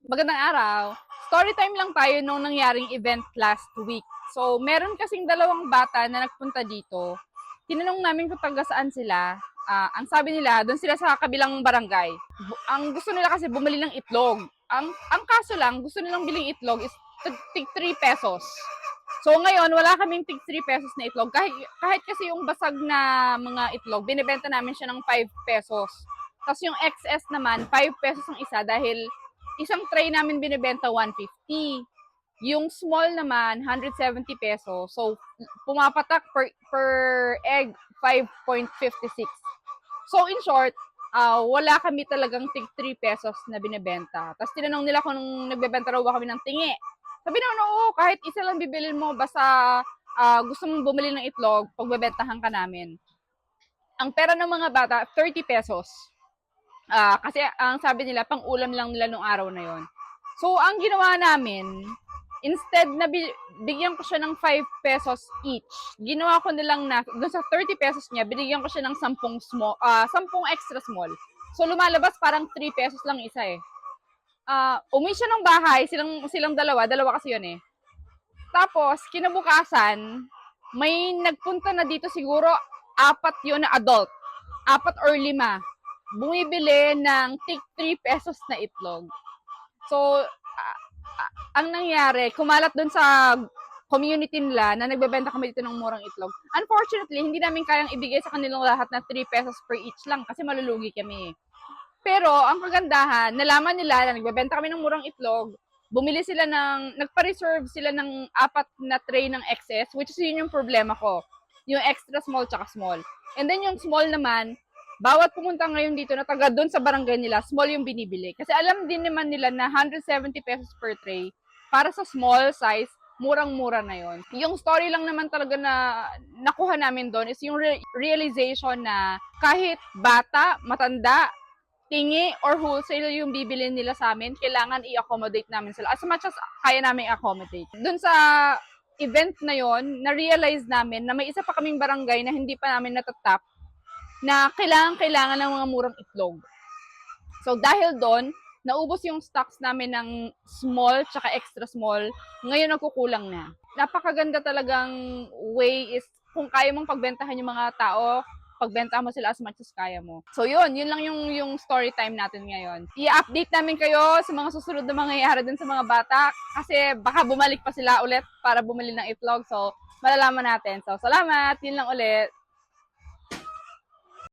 Magandang araw. Story time lang tayo nung nangyaring event last week. So, meron kasing dalawang bata na nagpunta dito. Tinanong namin kung taga saan sila. Ang sabi nila, doon sila sa kabilang barangay. Ang gusto nila kasi bumili ng itlog. Ang kaso lang, gusto nilang biling itlog is tig 3 pesos. So ngayon, wala kaming tig 3 pesos na itlog. Kahit kasi yung basag na mga itlog, binibenta namin siya ng 5 pesos. Tapos yung XS naman, 5 pesos ang isa dahil isang tray namin binibenta 150. Yung small naman, 170 pesos. So, pumapatak per egg, 5.56. So, in short, wala kami talagang tig 3 pesos na binibenta. Tapos tinanong nila kung nagbebenta raw ba kami ng tingi. Sabi naman, oo, kahit isa lang bibilin mo, basta gusto mong bumili ng itlog, pagbebentahan ka namin. Ang pera ng mga bata, 30 pesos. Kasi ang sabi nila, pang ulam lang nila nung araw na yon. So, ang ginawa namin, instead na bigyan ko siya ng 5 pesos each, ginawa ko nilang na, doon sa 30 pesos niya, binigyan ko siya ng 10 extra small. So, lumalabas parang 3 pesos lang isa eh. Umuwi siya ng bahay, silang dalawa kasi yun eh. Tapos, kinabukasan, may nagpunta na dito siguro, 4 yun na adult. 4 or 5. Bumibili ng tig 3 pesos na itlog. So, ang nangyari, kumalat dun sa community nila na nagbebenta kami dito ng murang itlog. Unfortunately, hindi namin kayang ibigay sa kanilang lahat na 3 pesos per each lang kasi malulugi kami. Pero, ang kagandahan, nalaman nila na nagbebenta kami ng murang itlog, nagpa-reserve sila ng 4 na tray ng excess, which is yun yung problema ko. Yung extra small tsaka small. And then yung small naman, bawat pumunta ngayon dito na taga doon sa barangay nila, small yung binibili. Kasi alam din naman nila na 170 pesos per tray, para sa small size, murang-mura na yon. Yung story lang naman talaga na nakuha namin doon is yung realization na kahit bata, matanda, tingi or wholesale yung bibilin nila sa amin, kailangan i-accommodate namin sila as much as kaya namin i-accommodate. Doon sa event na yon, na-realize namin na may isa pa kaming barangay na hindi pa namin natatap na kailangan ng mga murang itlog. So dahil doon, naubos yung stocks namin ng small tsaka extra small, ngayon nagkukulang na. Napakaganda talagang way is kung kaya mong pagbentahan yung mga tao, pagbenta mo sila as much as kaya mo. So yun lang yung story time natin ngayon. I-update namin kayo sa mga susunod na mangyayari dun sa mga bata kasi baka bumalik pa sila ulit para bumili ng itlog. So malalaman natin. So salamat, yun lang ulit.